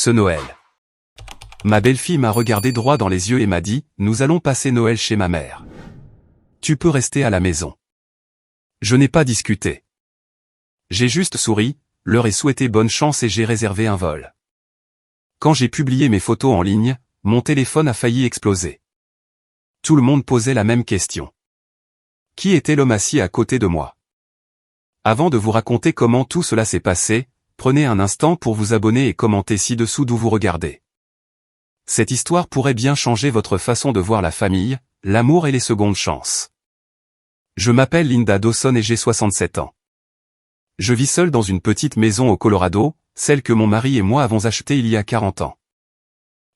ce Noël. Ma belle-fille m'a regardé droit dans les yeux et m'a dit, nous allons passer Noël chez ma mère. Tu peux rester à la maison. Je n'ai pas discuté. J'ai juste souri, leur ai souhaité bonne chance et j'ai réservé un vol. Quand j'ai publié mes photos en ligne, mon téléphone a failli exploser. Tout le monde posait la même question. Qui était l'homme assis à côté de moi? Avant de vous raconter comment tout cela s'est passé, prenez un instant pour vous abonner et commenter ci-dessous d'où vous regardez. Cette histoire pourrait bien changer votre façon de voir la famille, l'amour et les secondes chances. Je m'appelle Linda Dawson et j'ai 67 ans. Je vis seule dans une petite maison au Colorado, celle que mon mari et moi avons achetée il y a 40 ans.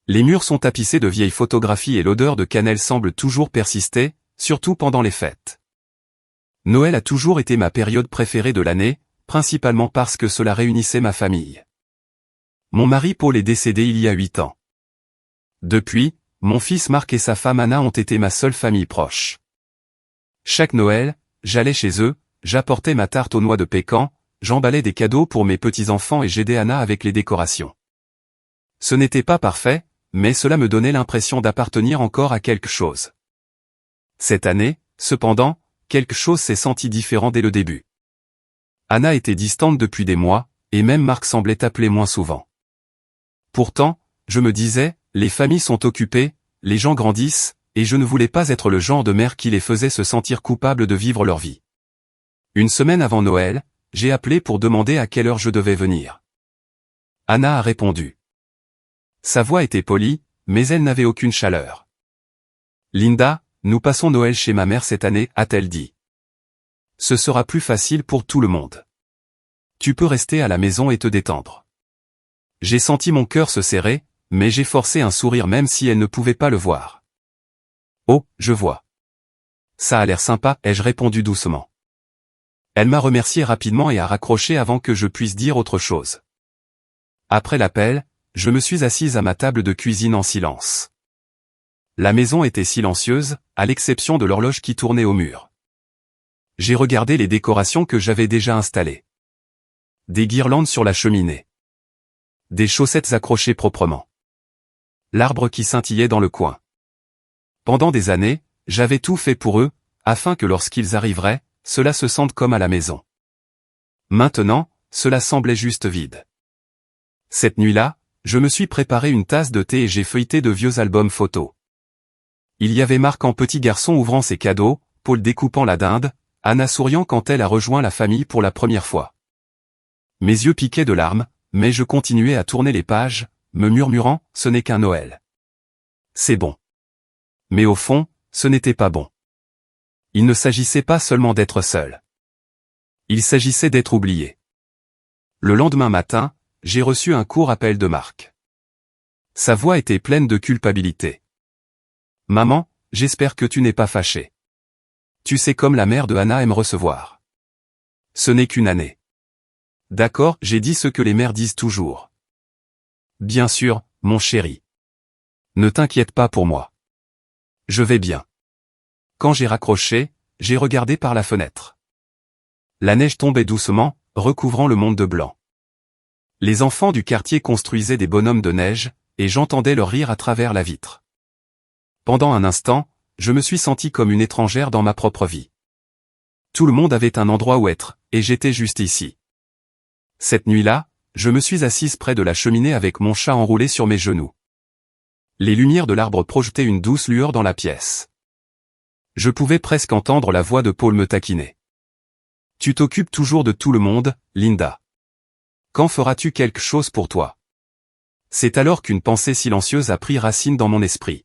Les murs sont tapissés de vieilles photographies et l'odeur de cannelle semble toujours persister, surtout pendant les fêtes. Noël a toujours été ma période préférée de l'année, principalement parce que cela réunissait ma famille. Mon mari Paul est décédé il y a 8 ans. Depuis, mon fils Marc et sa femme Anna ont été ma seule famille proche. Chaque Noël, j'allais chez eux, j'apportais ma tarte aux noix de pécan, j'emballais des cadeaux pour mes petits-enfants et j'aidais Anna avec les décorations. Ce n'était pas parfait, mais cela me donnait l'impression d'appartenir encore à quelque chose. Cette année, cependant, quelque chose s'est senti différent dès le début. Anna était distante depuis des mois, et même Marc semblait appeler moins souvent. Pourtant, je me disais, les familles sont occupées, les gens grandissent, et je ne voulais pas être le genre de mère qui les faisait se sentir coupables de vivre leur vie. Une semaine avant Noël, j'ai appelé pour demander à quelle heure je devais venir. Anna a répondu. Sa voix était polie, mais elle n'avait aucune chaleur. Linda, nous passons Noël chez ma mère cette année, a-t-elle dit. Ce sera plus facile pour tout le monde. Tu peux rester à la maison et te détendre. J'ai senti mon cœur se serrer, mais j'ai forcé un sourire même si elle ne pouvait pas le voir. Oh, je vois. Ça a l'air sympa, ai-je répondu doucement. Elle m'a remercié rapidement et a raccroché avant que je puisse dire autre chose. Après l'appel, je me suis assise à ma table de cuisine en silence. La maison était silencieuse, à l'exception de l'horloge qui tournait au mur. J'ai regardé les décorations que j'avais déjà installées. Des guirlandes sur la cheminée. Des chaussettes accrochées proprement. L'arbre qui scintillait dans le coin. Pendant des années, j'avais tout fait pour eux, afin que lorsqu'ils arriveraient, cela se sente comme à la maison. Maintenant, cela semblait juste vide. Cette nuit-là, je me suis préparé une tasse de thé et j'ai feuilleté de vieux albums photos. Il y avait Marc en petit garçon ouvrant ses cadeaux, Paul découpant la dinde, Anna souriant quand elle a rejoint la famille pour la première fois. Mes yeux piquaient de larmes, mais je continuais à tourner les pages, me murmurant, ce n'est qu'un Noël. C'est bon. Mais au fond, ce n'était pas bon. Il ne s'agissait pas seulement d'être seul. Il s'agissait d'être oublié. Le lendemain matin, j'ai reçu un court appel de Marc. Sa voix était pleine de culpabilité. Maman, j'espère que tu n'es pas fâchée. Tu sais comme la mère de Anna aime recevoir. Ce n'est qu'une année. D'accord, j'ai dit ce que les mères disent toujours. Bien sûr, mon chéri. Ne t'inquiète pas pour moi. Je vais bien. Quand j'ai raccroché, j'ai regardé par la fenêtre. La neige tombait doucement, recouvrant le monde de blanc. Les enfants du quartier construisaient des bonhommes de neige, et j'entendais leur rire à travers la vitre. Pendant un instant, je me suis senti comme une étrangère dans ma propre vie. Tout le monde avait un endroit où être, et j'étais juste ici. Cette nuit-là, je me suis assise près de la cheminée avec mon chat enroulé sur mes genoux. Les lumières de l'arbre projetaient une douce lueur dans la pièce. Je pouvais presque entendre la voix de Paul me taquiner. Tu t'occupes toujours de tout le monde, Linda. Quand feras-tu quelque chose pour toi? C'est alors qu'une pensée silencieuse a pris racine dans mon esprit.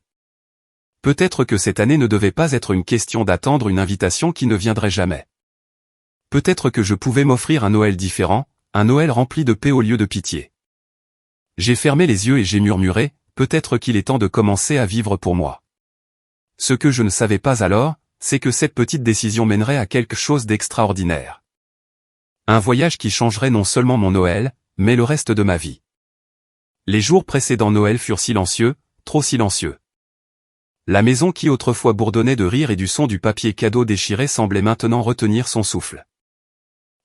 Peut-être que cette année ne devait pas être une question d'attendre une invitation qui ne viendrait jamais. Peut-être que je pouvais m'offrir un Noël différent, un Noël rempli de paix au lieu de pitié. J'ai fermé les yeux et j'ai murmuré, peut-être qu'il est temps de commencer à vivre pour moi. Ce que je ne savais pas alors, c'est que cette petite décision mènerait à quelque chose d'extraordinaire. Un voyage qui changerait non seulement mon Noël, mais le reste de ma vie. Les jours précédant Noël furent silencieux, trop silencieux. La maison qui autrefois bourdonnait de rire et du son du papier cadeau déchiré semblait maintenant retenir son souffle.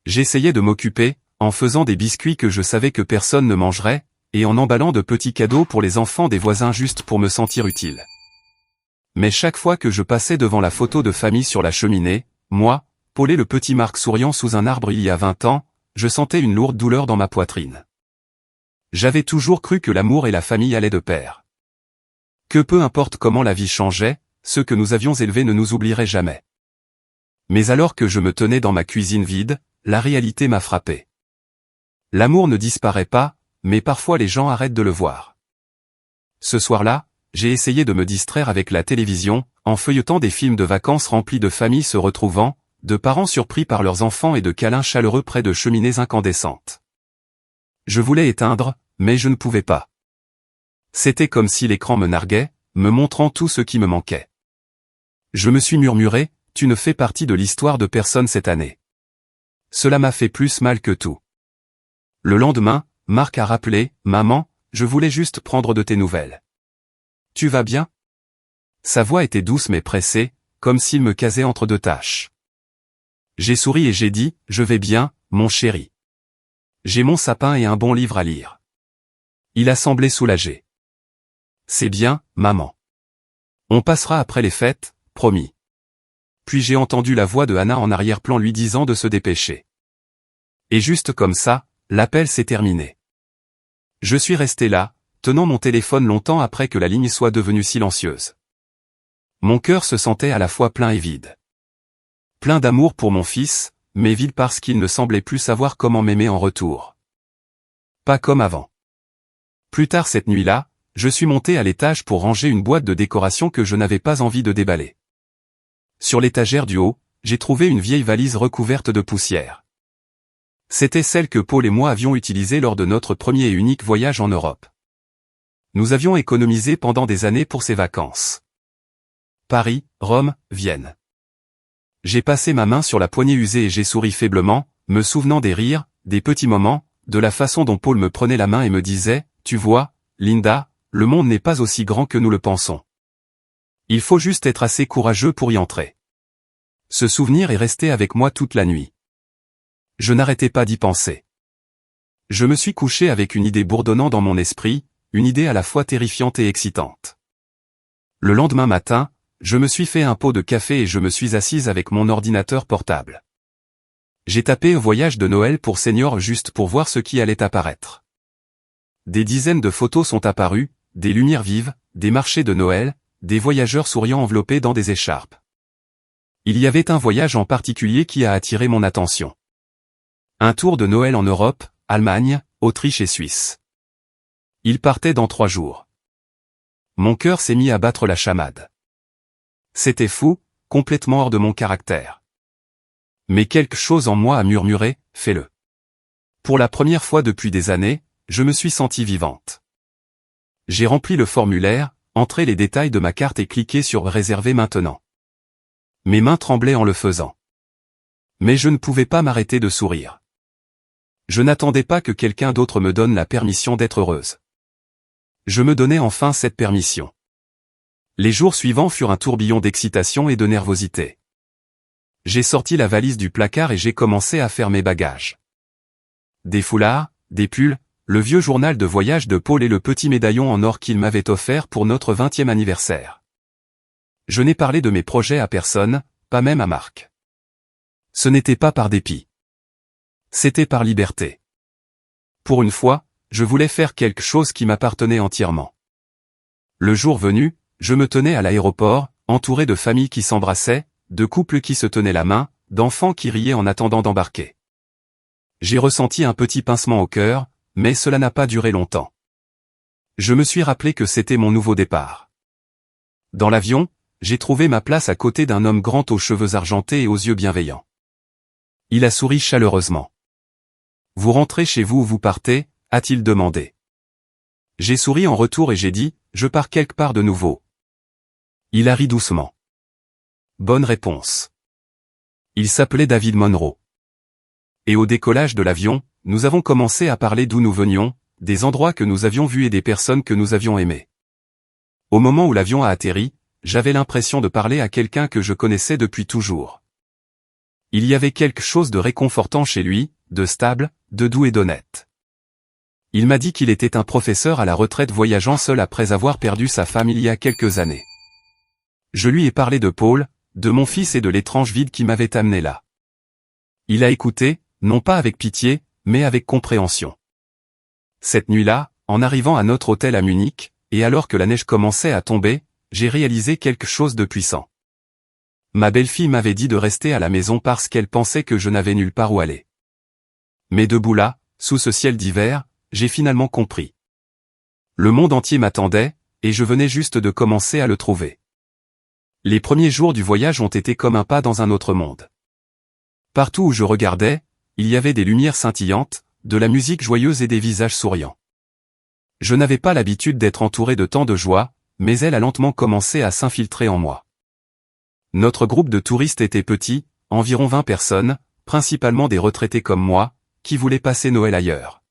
J'essayais de m'occuper, en faisant des biscuits que je savais que personne ne mangerait, et en emballant de petits cadeaux pour les enfants des voisins juste pour me sentir utile. Mais chaque fois que je passais devant la photo de famille sur la cheminée, moi, Paul et le petit Marc souriant sous un arbre il y a 20 ans, je sentais une lourde douleur dans ma poitrine. J'avais toujours cru que l'amour et la famille allaient de pair. Que peu importe comment la vie changeait, ceux que nous avions élevés ne nous oublieraient jamais. Mais alors que je me tenais dans ma cuisine vide, la réalité m'a frappé. L'amour ne disparaît pas, mais parfois les gens arrêtent de le voir. Ce soir-là, j'ai essayé de me distraire avec la télévision, en feuilletant des films de vacances remplis de familles se retrouvant, de parents surpris par leurs enfants et de câlins chaleureux près de cheminées incandescentes. Je voulais éteindre, mais je ne pouvais pas. C'était comme si l'écran me narguait, me montrant tout ce qui me manquait. Je me suis murmuré, tu ne fais partie de l'histoire de personne cette année. Cela m'a fait plus mal que tout. Le lendemain, Marc a rappelé, maman, je voulais juste prendre de tes nouvelles. Tu vas bien? Sa voix était douce mais pressée, comme s'il me casait entre deux tâches. J'ai souri et j'ai dit, je vais bien, mon chéri. J'ai mon sapin et un bon livre à lire. Il a semblé soulagé. C'est bien, maman. On passera après les fêtes, promis. Puis j'ai entendu la voix de Anna en arrière-plan lui disant de se dépêcher. Et juste comme ça, l'appel s'est terminé. Je suis resté là, tenant mon téléphone longtemps après que la ligne soit devenue silencieuse. Mon cœur se sentait à la fois plein et vide. Plein d'amour pour mon fils, mais vide parce qu'il ne semblait plus savoir comment m'aimer en retour. Pas comme avant. Plus tard cette nuit-là, je suis monté à l'étage pour ranger une boîte de décoration que je n'avais pas envie de déballer. Sur l'étagère du haut, j'ai trouvé une vieille valise recouverte de poussière. C'était celle que Paul et moi avions utilisée lors de notre premier et unique voyage en Europe. Nous avions économisé pendant des années pour ces vacances. Paris, Rome, Vienne. J'ai passé ma main sur la poignée usée et j'ai souri faiblement, me souvenant des rires, des petits moments, de la façon dont Paul me prenait la main et me disait, tu vois, Linda, le monde n'est pas aussi grand que nous le pensons. Il faut juste être assez courageux pour y entrer. Ce souvenir est resté avec moi toute la nuit. Je n'arrêtais pas d'y penser. Je me suis couché avec une idée bourdonnant dans mon esprit, une idée à la fois terrifiante et excitante. Le lendemain matin, je me suis fait un pot de café et je me suis assise avec mon ordinateur portable. J'ai tapé Voyage de Noël pour seniors juste pour voir ce qui allait apparaître. Des dizaines de photos sont apparues, des lumières vives, des marchés de Noël, des voyageurs souriants enveloppés dans des écharpes. Il y avait un voyage en particulier qui a attiré mon attention. Un tour de Noël en Europe, Allemagne, Autriche et Suisse. Il partait dans 3 jours. Mon cœur s'est mis à battre la chamade. C'était fou, complètement hors de mon caractère. Mais quelque chose en moi a murmuré, fais-le. Pour la première fois depuis des années, je me suis sentie vivante. J'ai rempli le formulaire, entré les détails de ma carte et cliqué sur Réserver maintenant. Mes mains tremblaient en le faisant. Mais je ne pouvais pas m'arrêter de sourire. Je n'attendais pas que quelqu'un d'autre me donne la permission d'être heureuse. Je me donnais enfin cette permission. Les jours suivants furent un tourbillon d'excitation et de nervosité. J'ai sorti la valise du placard et j'ai commencé à faire mes bagages. Des foulards, des pulls, le vieux journal de voyage de Paul et le petit médaillon en or qu'il m'avait offert pour notre 20e anniversaire. Je n'ai parlé de mes projets à personne, pas même à Marc. Ce n'était pas par dépit. C'était par liberté. Pour une fois, je voulais faire quelque chose qui m'appartenait entièrement. Le jour venu, je me tenais à l'aéroport, entouré de familles qui s'embrassaient, de couples qui se tenaient la main, d'enfants qui riaient en attendant d'embarquer. J'ai ressenti un petit pincement au cœur, mais cela n'a pas duré longtemps. Je me suis rappelé que c'était mon nouveau départ. Dans l'avion, j'ai trouvé ma place à côté d'un homme grand aux cheveux argentés et aux yeux bienveillants. Il a souri chaleureusement. « Vous rentrez chez vous ou vous partez ?» a-t-il demandé. J'ai souri en retour et j'ai dit, « Je pars quelque part de nouveau. » Il a ri doucement. Bonne réponse. Il s'appelait David Monroe. Et au décollage de l'avion, nous avons commencé à parler d'où nous venions, des endroits que nous avions vus et des personnes que nous avions aimées. Au moment où l'avion a atterri, j'avais l'impression de parler à quelqu'un que je connaissais depuis toujours. Il y avait quelque chose de réconfortant chez lui, de stable, de doux et d'honnête. Il m'a dit qu'il était un professeur à la retraite voyageant seul après avoir perdu sa femme il y a quelques années. Je lui ai parlé de Paul, de mon fils et de l'étrange vide qui m'avait amené là. Il a écouté, non pas avec pitié, mais avec compréhension. Cette nuit-là, en arrivant à notre hôtel à Munich, et alors que la neige commençait à tomber, j'ai réalisé quelque chose de puissant. Ma belle-fille m'avait dit de rester à la maison parce qu'elle pensait que je n'avais nulle part où aller. Mais debout là, sous ce ciel d'hiver, j'ai finalement compris. Le monde entier m'attendait, et je venais juste de commencer à le trouver. Les premiers jours du voyage ont été comme un pas dans un autre monde. Partout où je regardais, il y avait des lumières scintillantes, de la musique joyeuse et des visages souriants. Je n'avais pas l'habitude d'être entouré de tant de joie, mais elle a lentement commencé à s'infiltrer en moi. Notre groupe de touristes était petit, environ 20 personnes, principalement des retraités comme moi, qui voulaient passer Noël ailleurs.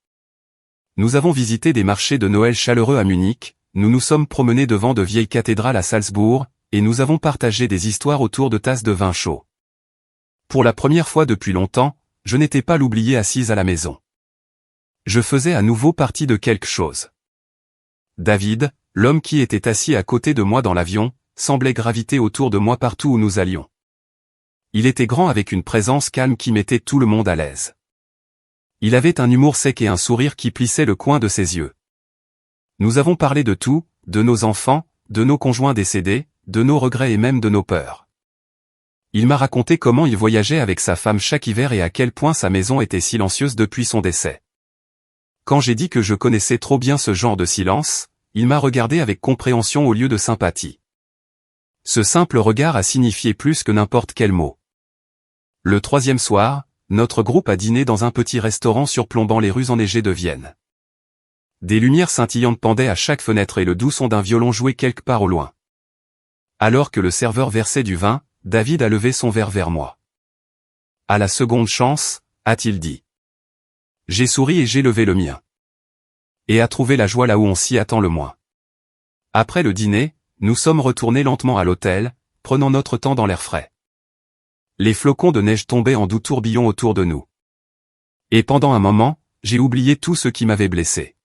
Nous avons visité des marchés de Noël chaleureux à Munich, nous nous sommes promenés devant de vieilles cathédrales à Salzbourg, et nous avons partagé des histoires autour de tasses de vin chaud. Pour la première fois depuis longtemps, je n'étais pas l'oublié assise à la maison. Je faisais à nouveau partie de quelque chose. David, l'homme qui était assis à côté de moi dans l'avion, semblait graviter autour de moi partout où nous allions. Il était grand avec une présence calme qui mettait tout le monde à l'aise. Il avait un humour sec et un sourire qui plissait le coin de ses yeux. Nous avons parlé de tout, de nos enfants, de nos conjoints décédés, de nos regrets et même de nos peurs. Il m'a raconté comment il voyageait avec sa femme chaque hiver et à quel point sa maison était silencieuse depuis son décès. Quand j'ai dit que je connaissais trop bien ce genre de silence, il m'a regardé avec compréhension au lieu de sympathie. Ce simple regard a signifié plus que n'importe quel mot. Le troisième soir, notre groupe a dîné dans un petit restaurant surplombant les rues enneigées de Vienne. Des lumières scintillantes pendaient à chaque fenêtre et le doux son d'un violon jouait quelque part au loin. Alors que le serveur versait du vin, David a levé son verre vers moi. « À la seconde chance », a-t-il dit. J'ai souri et j'ai levé le mien. Et a trouvé la joie là où on s'y attend le moins. Après le dîner, nous sommes retournés lentement à l'hôtel, prenant notre temps dans l'air frais. Les flocons de neige tombaient en doux tourbillons autour de nous. Et pendant un moment, j'ai oublié tout ce qui m'avait blessé.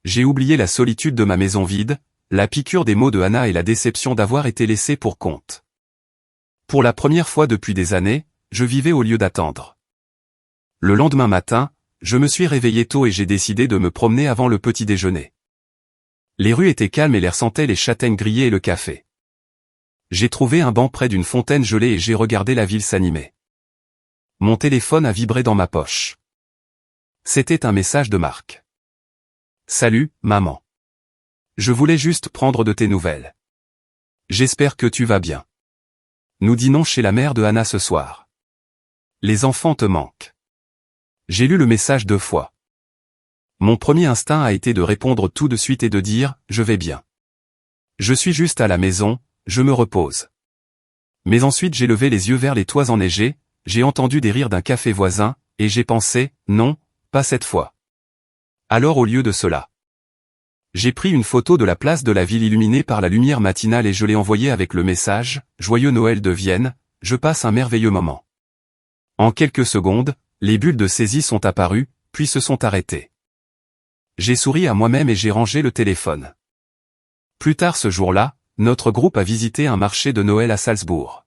J'ai oublié la solitude de ma maison vide, la piqûre des mots de Hannah et la déception d'avoir été laissé pour compte. Pour la première fois depuis des années, je vivais au lieu d'attendre. Le lendemain matin, je me suis réveillé tôt et j'ai décidé de me promener avant le petit déjeuner. Les rues étaient calmes et l'air sentait les châtaignes grillées et le café. J'ai trouvé un banc près d'une fontaine gelée et j'ai regardé la ville s'animer. Mon téléphone a vibré dans ma poche. C'était un message de Marc. « Salut, maman. Je voulais juste prendre de tes nouvelles. J'espère que tu vas bien. Nous dînons chez la mère de Hannah ce soir. Les enfants te manquent. » J'ai lu le message 2 fois. Mon premier instinct a été de répondre tout de suite et de dire « Je vais bien. Je suis juste à la maison, je me repose. » Mais ensuite j'ai levé les yeux vers les toits enneigés, j'ai entendu des rires d'un café voisin, et j'ai pensé « Non, pas cette fois. » Alors au lieu de cela, j'ai pris une photo de la place de la ville illuminée par la lumière matinale et je l'ai envoyée avec le message « Joyeux Noël de Vienne, je passe un merveilleux moment. » En quelques secondes, les bulles de saisie sont apparues, puis se sont arrêtées. J'ai souri à moi-même et j'ai rangé le téléphone. Plus tard ce jour-là, notre groupe a visité un marché de Noël à Salzbourg.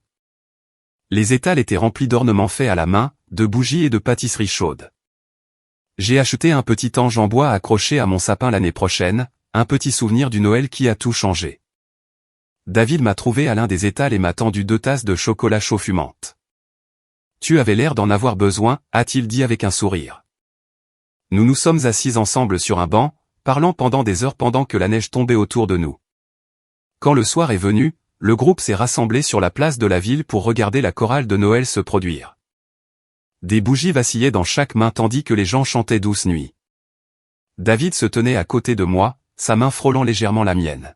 Les étals étaient remplis d'ornements faits à la main, de bougies et de pâtisseries chaudes. J'ai acheté un petit ange en bois accroché à mon sapin l'année prochaine, un petit souvenir du Noël qui a tout changé. David m'a trouvé à l'un des étals et m'a tendu 2 tasses de chocolat chaud fumante. « Tu avais l'air d'en avoir besoin », a-t-il dit avec un sourire. Nous nous sommes assis ensemble sur un banc, parlant pendant des heures pendant que la neige tombait autour de nous. Quand le soir est venu, le groupe s'est rassemblé sur la place de la ville pour regarder la chorale de Noël se produire. Des bougies vacillaient dans chaque main tandis que les gens chantaient Douce Nuit. David se tenait à côté de moi, sa main frôlant légèrement la mienne.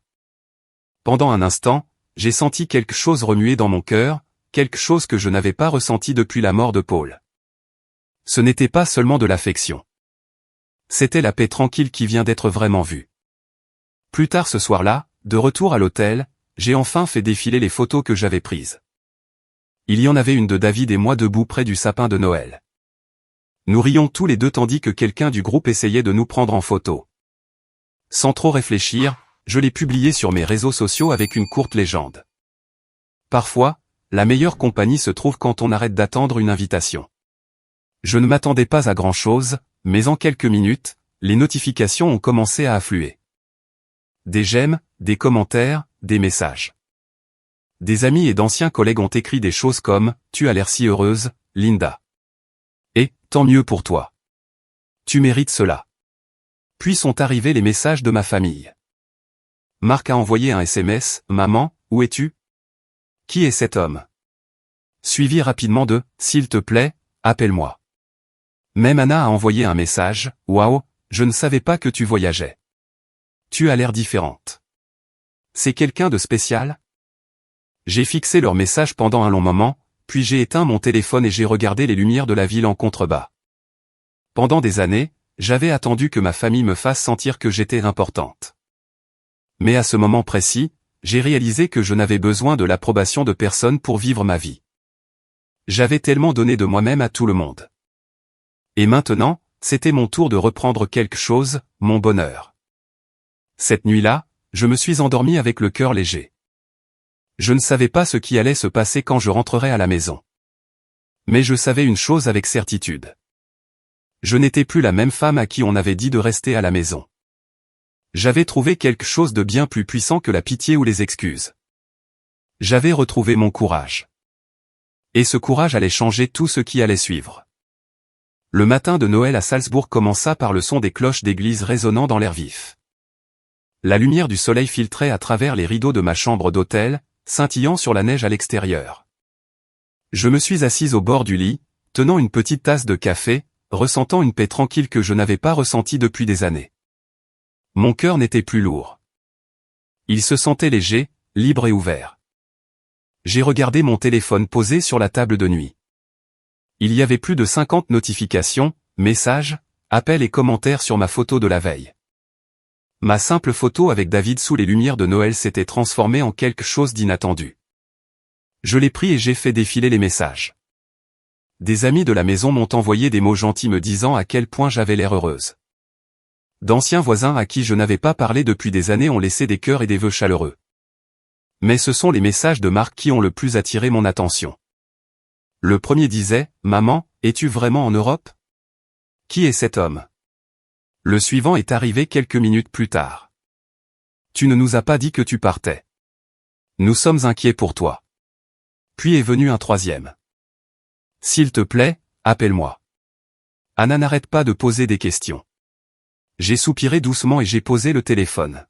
Pendant un instant, j'ai senti quelque chose remuer dans mon cœur, quelque chose que je n'avais pas ressenti depuis la mort de Paul. Ce n'était pas seulement de l'affection. C'était la paix tranquille qui vient d'être vraiment vue. Plus tard ce soir-là, de retour à l'hôtel, j'ai enfin fait défiler les photos que j'avais prises. Il y en avait une de David et moi debout près du sapin de Noël. Nous rions tous les deux tandis que quelqu'un du groupe essayait de nous prendre en photo. Sans trop réfléchir, je l'ai publié sur mes réseaux sociaux avec une courte légende. Parfois, la meilleure compagnie se trouve quand on arrête d'attendre une invitation. Je ne m'attendais pas à grand-chose, mais en quelques minutes, les notifications ont commencé à affluer. Des j'aime, des commentaires, des messages. Des amis et d'anciens collègues ont écrit des choses comme « Tu as l'air si heureuse, Linda. » Et « Tant mieux pour toi. Tu mérites cela. » Puis sont arrivés les messages de ma famille. Marc a envoyé un SMS « Maman, où es-tu ? Qui est cet homme ?» Suivi rapidement de « S'il te plaît, appelle-moi. » Même Anna a envoyé un message « Waouh, je ne savais pas que tu voyageais. Tu as l'air différente. C'est quelqu'un de spécial ?» J'ai fixé leur message pendant un long moment, puis j'ai éteint mon téléphone et j'ai regardé les lumières de la ville en contrebas. Pendant des années, j'avais attendu que ma famille me fasse sentir que j'étais importante. Mais à ce moment précis, j'ai réalisé que je n'avais besoin de l'approbation de personne pour vivre ma vie. J'avais tellement donné de moi-même à tout le monde. Et maintenant, c'était mon tour de reprendre quelque chose, mon bonheur. Cette nuit-là, je me suis endormi avec le cœur léger. Je ne savais pas ce qui allait se passer quand je rentrerais à la maison. Mais je savais une chose avec certitude. Je n'étais plus la même femme à qui on avait dit de rester à la maison. J'avais trouvé quelque chose de bien plus puissant que la pitié ou les excuses. J'avais retrouvé mon courage. Et ce courage allait changer tout ce qui allait suivre. Le matin de Noël à Salzbourg commença par le son des cloches d'église résonnant dans l'air vif. La lumière du soleil filtrait à travers les rideaux de ma chambre d'hôtel, scintillant sur la neige à l'extérieur. Je me suis assise au bord du lit, tenant une petite tasse de café, ressentant une paix tranquille que je n'avais pas ressentie depuis des années. Mon cœur n'était plus lourd. Il se sentait léger, libre et ouvert. J'ai regardé mon téléphone posé sur la table de nuit. Il y avait plus de 50 notifications, messages, appels et commentaires sur ma photo de la veille. Ma simple photo avec David sous les lumières de Noël s'était transformée en quelque chose d'inattendu. Je l'ai pris et j'ai fait défiler les messages. Des amis de la maison m'ont envoyé des mots gentils me disant à quel point j'avais l'air heureuse. D'anciens voisins à qui je n'avais pas parlé depuis des années ont laissé des cœurs et des vœux chaleureux. Mais ce sont les messages de Marc qui ont le plus attiré mon attention. Le premier disait « Maman, es-tu vraiment en Europe ? Qui est cet homme ?» Le suivant est arrivé quelques minutes plus tard. « Tu ne nous as pas dit que tu partais. Nous sommes inquiets pour toi. » Puis est venu un troisième. « S'il te plaît, appelle-moi. » Anna n'arrête pas de poser des questions. J'ai soupiré doucement et j'ai posé le téléphone.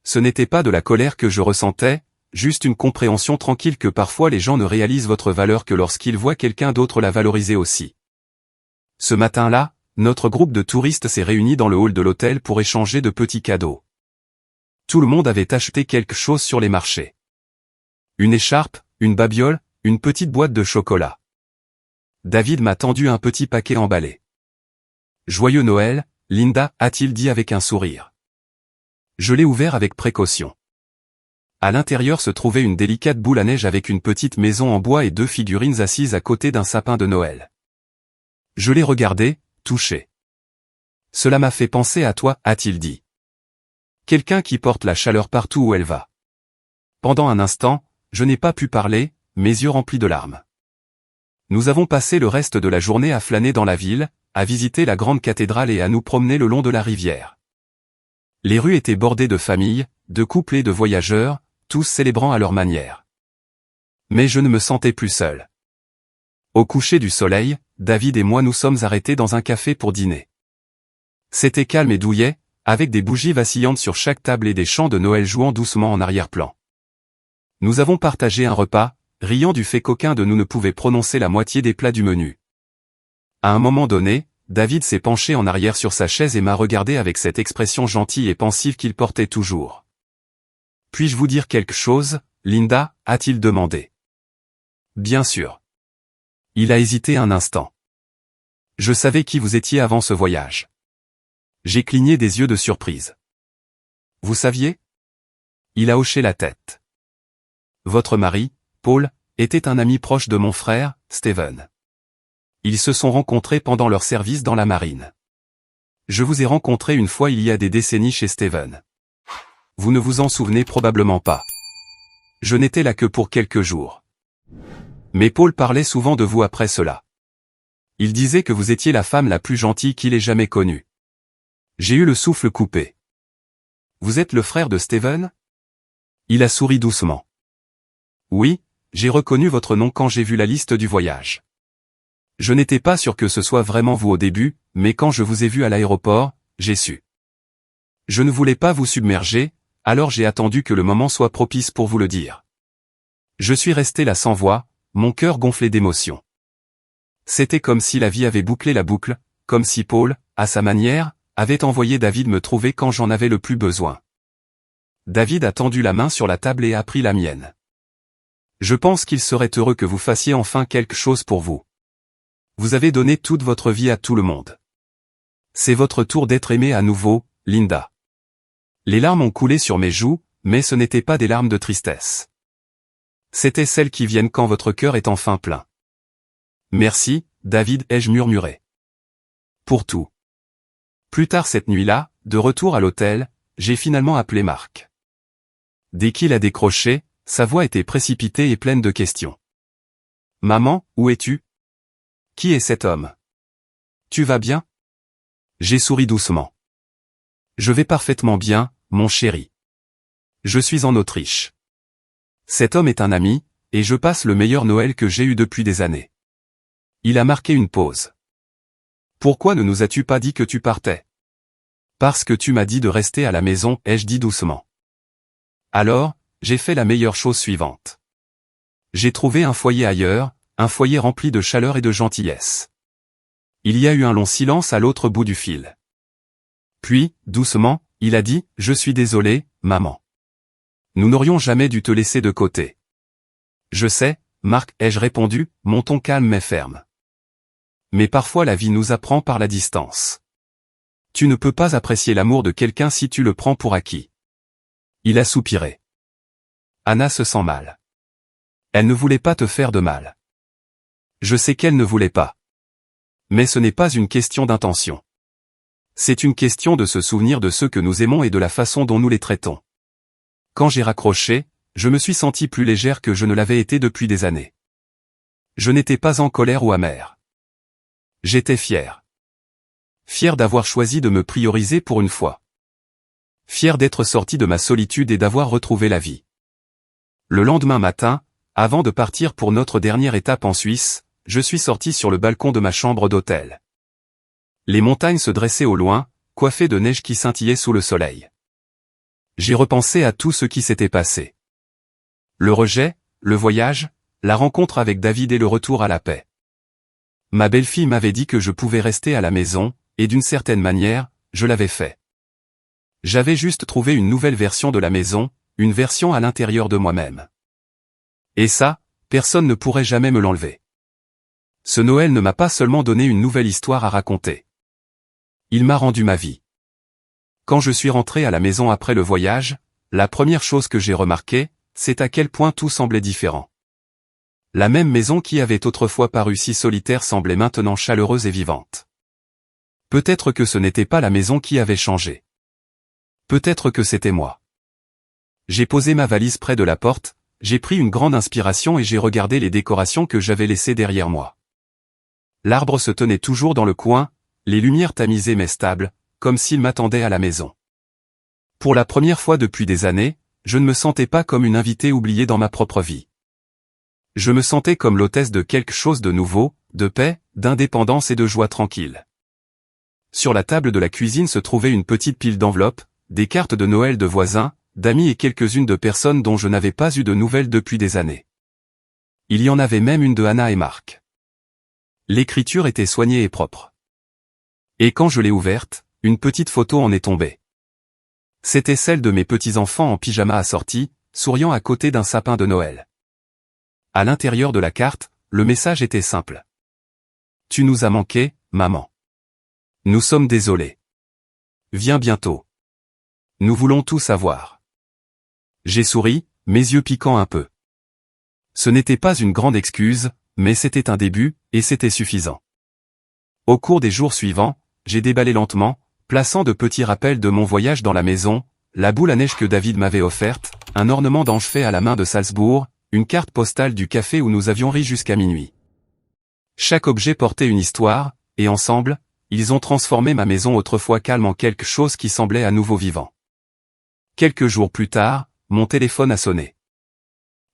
Ce n'était pas de la colère que je ressentais, juste une compréhension tranquille que parfois les gens ne réalisent votre valeur que lorsqu'ils voient quelqu'un d'autre la valoriser aussi. Ce matin-là, notre groupe de touristes s'est réuni dans le hall de l'hôtel pour échanger de petits cadeaux. Tout le monde avait acheté quelque chose sur les marchés. Une écharpe, une babiole, une petite boîte de chocolat. David m'a tendu un petit paquet emballé. « Joyeux Noël, Linda » a-t-il dit avec un sourire. Je l'ai ouvert avec précaution. À l'intérieur se trouvait une délicate boule à neige avec une petite maison en bois et 2 figurines assises à côté d'un sapin de Noël. Je l'ai regardé, touché. « Cela m'a fait penser à toi » a-t-il dit. Quelqu'un qui porte la chaleur partout où elle va. Pendant un instant, je n'ai pas pu parler, mes yeux remplis de larmes. Nous avons passé le reste de la journée à flâner dans la ville, à visiter la grande cathédrale et à nous promener le long de la rivière. Les rues étaient bordées de familles, de couples et de voyageurs, tous célébrant à leur manière. Mais je ne me sentais plus seul. Au coucher du soleil, David et moi nous sommes arrêtés dans un café pour dîner. C'était calme et douillet, avec des bougies vacillantes sur chaque table et des chants de Noël jouant doucement en arrière-plan. Nous avons partagé un repas, riant du fait qu'aucun de nous ne pouvait prononcer la moitié des plats du menu. À un moment donné, David s'est penché en arrière sur sa chaise et m'a regardé avec cette expression gentille et pensive qu'il portait toujours. « Puis-je vous dire quelque chose, Linda » a-t-il demandé. « Bien sûr. » Il a hésité un instant. « Je savais qui vous étiez avant ce voyage. » J'ai cligné des yeux de surprise. « Vous saviez ?» Il a hoché la tête. « Votre mari, Paul, était un ami proche de mon frère, Steven. Ils se sont rencontrés pendant leur service dans la marine. Je vous ai rencontré une fois il y a des décennies chez Steven. Vous ne vous en souvenez probablement pas. Je n'étais là que pour quelques jours. Mais Paul parlait souvent de vous après cela. Il disait que vous étiez la femme la plus gentille qu'il ait jamais connue. J'ai eu le souffle coupé. Vous êtes le frère de Steven? Il a souri doucement. Oui, j'ai reconnu votre nom quand j'ai vu la liste du voyage. Je n'étais pas sûr que ce soit vraiment vous au début, mais quand je vous ai vu à l'aéroport, j'ai su. Je ne voulais pas vous submerger, alors j'ai attendu que le moment soit propice pour vous le dire. Je suis resté là sans voix, mon cœur gonflé d'émotion. C'était comme si la vie avait bouclé la boucle, comme si Paul, à sa manière, avait envoyé David me trouver quand j'en avais le plus besoin. David a tendu la main sur la table et a pris la mienne. Je pense qu'il serait heureux que vous fassiez enfin quelque chose pour vous. Vous avez donné toute votre vie à tout le monde. C'est votre tour d'être aimé à nouveau, Linda. Les larmes ont coulé sur mes joues, mais ce n'étaient pas des larmes de tristesse. C'étaient celles qui viennent quand votre cœur est enfin plein. Merci, David, ai-je murmuré. Pour tout. Plus tard cette nuit-là, de retour à l'hôtel, j'ai finalement appelé Marc. Dès qu'il a décroché, sa voix était précipitée et pleine de questions. Maman, où es-tu? Qui est cet homme? Tu vas bien? J'ai souri doucement. Je vais parfaitement bien, mon chéri. Je suis en Autriche. Cet homme est un ami, et je passe le meilleur Noël que j'ai eu depuis des années. Il a marqué une pause. Pourquoi ne nous as-tu pas dit que tu partais? Parce que tu m'as dit de rester à la maison, ai-je dit doucement. Alors, j'ai fait la meilleure chose suivante. J'ai trouvé un foyer ailleurs, un foyer rempli de chaleur et de gentillesse. Il y a eu un long silence à l'autre bout du fil. Puis, doucement, il a dit, « Je suis désolé, maman. Nous n'aurions jamais dû te laisser de côté. » Je sais, Marc, ai-je répondu, mon ton calme mais ferme. Mais parfois la vie nous apprend par la distance. Tu ne peux pas apprécier l'amour de quelqu'un si tu le prends pour acquis. Il a soupiré. Anna se sent mal. Elle ne voulait pas te faire de mal. Je sais qu'elle ne voulait pas. Mais ce n'est pas une question d'intention. C'est une question de se souvenir de ceux que nous aimons et de la façon dont nous les traitons. Quand j'ai raccroché, je me suis senti plus légère que je ne l'avais été depuis des années. Je n'étais pas en colère ou amère. J'étais fier. Fier d'avoir choisi de me prioriser pour une fois. Fier d'être sorti de ma solitude et d'avoir retrouvé la vie. Le lendemain matin, avant de partir pour notre dernière étape en Suisse, je suis sorti sur le balcon de ma chambre d'hôtel. Les montagnes se dressaient au loin, coiffées de neige qui scintillait sous le soleil. J'ai repensé à tout ce qui s'était passé. Le rejet, le voyage, la rencontre avec David et le retour à la paix. Ma belle-fille m'avait dit que je pouvais rester à la maison, et d'une certaine manière, je l'avais fait. J'avais juste trouvé une nouvelle version de la maison, une version à l'intérieur de moi-même. Et ça, personne ne pourrait jamais me l'enlever. Ce Noël ne m'a pas seulement donné une nouvelle histoire à raconter. Il m'a rendu ma vie. Quand je suis rentré à la maison après le voyage, la première chose que j'ai remarquée, c'est à quel point tout semblait différent. La même maison qui avait autrefois paru si solitaire semblait maintenant chaleureuse et vivante. Peut-être que ce n'était pas la maison qui avait changé. Peut-être que c'était moi. J'ai posé ma valise près de la porte, j'ai pris une grande inspiration et j'ai regardé les décorations que j'avais laissées derrière moi. L'arbre se tenait toujours dans le coin, les lumières tamisées mais stables, comme s'il m'attendait à la maison. Pour la première fois depuis des années, je ne me sentais pas comme une invitée oubliée dans ma propre vie. Je me sentais comme l'hôtesse de quelque chose de nouveau, de paix, d'indépendance et de joie tranquille. Sur la table de la cuisine se trouvait une petite pile d'enveloppes, des cartes de Noël de voisins, d'amis et quelques-unes de personnes dont je n'avais pas eu de nouvelles depuis des années. Il y en avait même une de Anna et Marc. L'écriture était soignée et propre. Et quand je l'ai ouverte, une petite photo en est tombée. C'était celle de mes petits-enfants en pyjama assortis, souriant à côté d'un sapin de Noël. À l'intérieur de la carte, le message était simple. Tu nous as manqué, maman. Nous sommes désolés. Viens bientôt. Nous voulons tout savoir. J'ai souri, mes yeux piquant un peu. Ce n'était pas une grande excuse, mais c'était un début, et c'était suffisant. Au cours des jours suivants, j'ai déballé lentement, plaçant de petits rappels de mon voyage dans la maison, la boule à neige que David m'avait offerte, un ornement d'ange fait à la main de Salzbourg, une carte postale du café où nous avions ri jusqu'à minuit. Chaque objet portait une histoire, et ensemble, ils ont transformé ma maison autrefois calme en quelque chose qui semblait à nouveau vivant. Quelques jours plus tard, mon téléphone a sonné.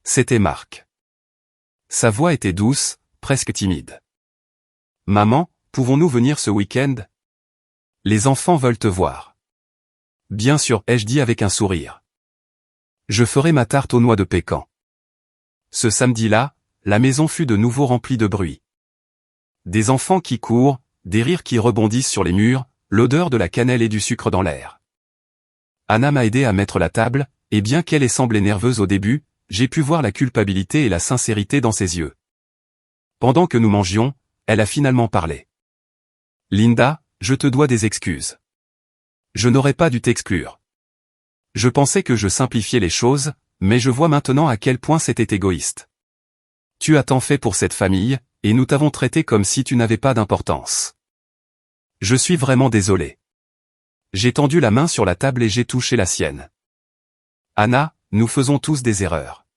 C'était Marc. Sa voix était douce, presque timide. « Maman, pouvons-nous venir ce week-end ? Les enfants veulent te voir. » « Bien sûr, ai-je dit avec un sourire. Je ferai ma tarte aux noix de pécan. » Ce samedi-là, la maison fut de nouveau remplie de bruit. Des enfants qui courent, des rires qui rebondissent sur les murs, l'odeur de la cannelle et du sucre dans l'air. Anna m'a aidé à mettre la table, et bien qu'elle ait semblé nerveuse au début, j'ai pu voir la culpabilité et la sincérité dans ses yeux. Pendant que nous mangions, elle a finalement parlé. « Linda, je te dois des excuses. Je n'aurais pas dû t'exclure. Je pensais que je simplifiais les choses, mais je vois maintenant à quel point c'était égoïste. Tu as tant fait pour cette famille, et nous t'avons traité comme si tu n'avais pas d'importance. Je suis vraiment désolé. » J'ai tendu la main sur la table et j'ai touché la sienne. Anna, nous faisons tous des erreurs.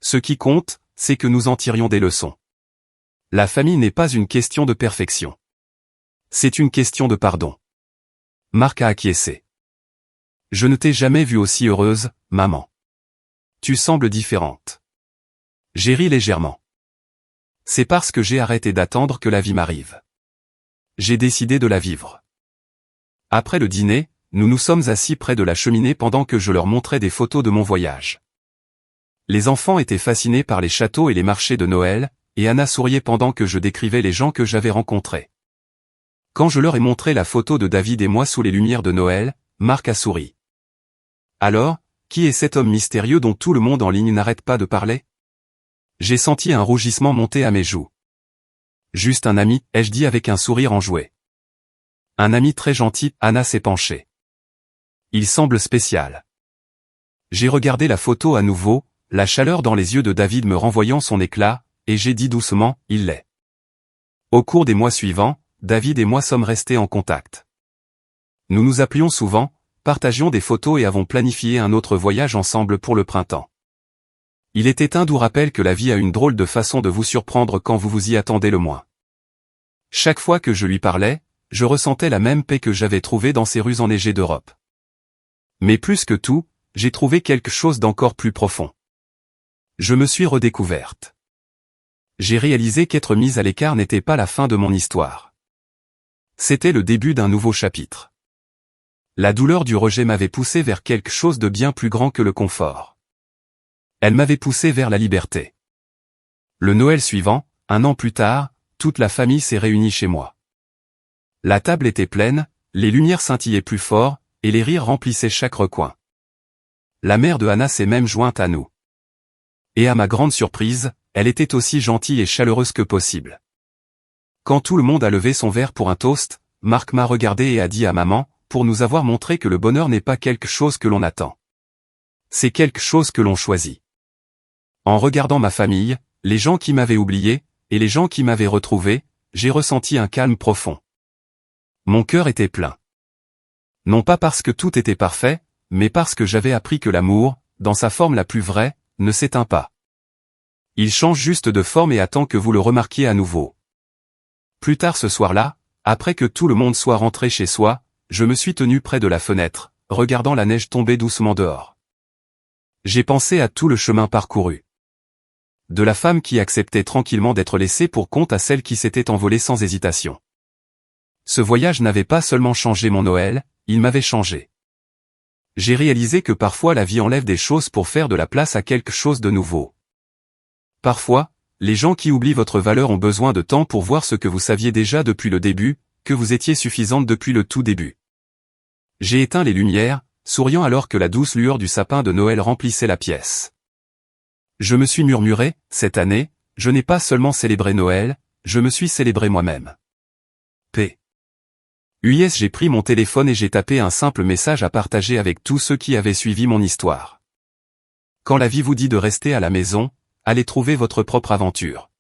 Ce qui compte, c'est que nous en tirions des leçons. La famille n'est pas une question de perfection. C'est une question de pardon. Marc a acquiescé. Je ne t'ai jamais vue aussi heureuse, maman. Tu sembles différente. J'ai ri légèrement. C'est parce que j'ai arrêté d'attendre que la vie m'arrive. J'ai décidé de la vivre. Après le dîner, nous nous sommes assis près de la cheminée pendant que je leur montrais des photos de mon voyage. Les enfants étaient fascinés par les châteaux et les marchés de Noël, et Anna souriait pendant que je décrivais les gens que j'avais rencontrés. Quand je leur ai montré la photo de David et moi sous les lumières de Noël, Marc a souri. Alors, qui est cet homme mystérieux dont tout le monde en ligne n'arrête pas de parler ? J'ai senti un rougissement monter à mes joues. Juste un ami, ai-je dit avec un sourire enjoué. Un ami très gentil, Anna s'est penchée. Il semble spécial. J'ai regardé la photo à nouveau, la chaleur dans les yeux de David me renvoyant son éclat, et j'ai dit doucement, il l'est. Au cours des mois suivants, David et moi sommes restés en contact. Nous nous appelions souvent, partagions des photos et avons planifié un autre voyage ensemble pour le printemps. Il était un doux rappel que la vie a une drôle de façon de vous surprendre quand vous vous y attendez le moins. Chaque fois que je lui parlais, je ressentais la même paix que j'avais trouvée dans ces rues enneigées d'Europe. Mais plus que tout, j'ai trouvé quelque chose d'encore plus profond. Je me suis redécouverte. J'ai réalisé qu'être mise à l'écart n'était pas la fin de mon histoire. C'était le début d'un nouveau chapitre. La douleur du rejet m'avait poussé vers quelque chose de bien plus grand que le confort. Elle m'avait poussé vers la liberté. Le Noël suivant, 1 an plus tard, toute la famille s'est réunie chez moi. La table était pleine, les lumières scintillaient plus fort, et les rires remplissaient chaque recoin. La mère de Anna s'est même jointe à nous. Et à ma grande surprise, elle était aussi gentille et chaleureuse que possible. Quand tout le monde a levé son verre pour un toast, Marc m'a regardé et a dit à maman, pour nous avoir montré que le bonheur n'est pas quelque chose que l'on attend. C'est quelque chose que l'on choisit. En regardant ma famille, les gens qui m'avaient oublié, et les gens qui m'avaient retrouvé, j'ai ressenti un calme profond. Mon cœur était plein. Non pas parce que tout était parfait, mais parce que j'avais appris que l'amour, dans sa forme la plus vraie, ne s'éteint pas. Il change juste de forme et attend que vous le remarquiez à nouveau. Plus tard ce soir-là, après que tout le monde soit rentré chez soi, je me suis tenu près de la fenêtre, regardant la neige tomber doucement dehors. J'ai pensé à tout le chemin parcouru. De la femme qui acceptait tranquillement d'être laissée pour compte à celle qui s'était envolée sans hésitation. Ce voyage n'avait pas seulement changé mon Noël, il m'avait changé. J'ai réalisé que parfois la vie enlève des choses pour faire de la place à quelque chose de nouveau. Parfois, les gens qui oublient votre valeur ont besoin de temps pour voir ce que vous saviez déjà depuis le début, que vous étiez suffisante depuis le tout début. J'ai éteint les lumières, souriant alors que la douce lueur du sapin de Noël remplissait la pièce. Je me suis murmuré, cette année, je n'ai pas seulement célébré Noël, je me suis célébré moi-même. P. US. J'ai pris mon téléphone et j'ai tapé un simple message à partager avec tous ceux qui avaient suivi mon histoire. Quand la vie vous dit de rester à la maison, allez trouver votre propre aventure.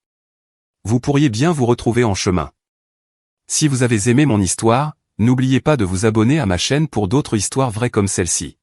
Vous pourriez bien vous retrouver en chemin. Si vous avez aimé mon histoire, n'oubliez pas de vous abonner à ma chaîne pour d'autres histoires vraies comme celle-ci.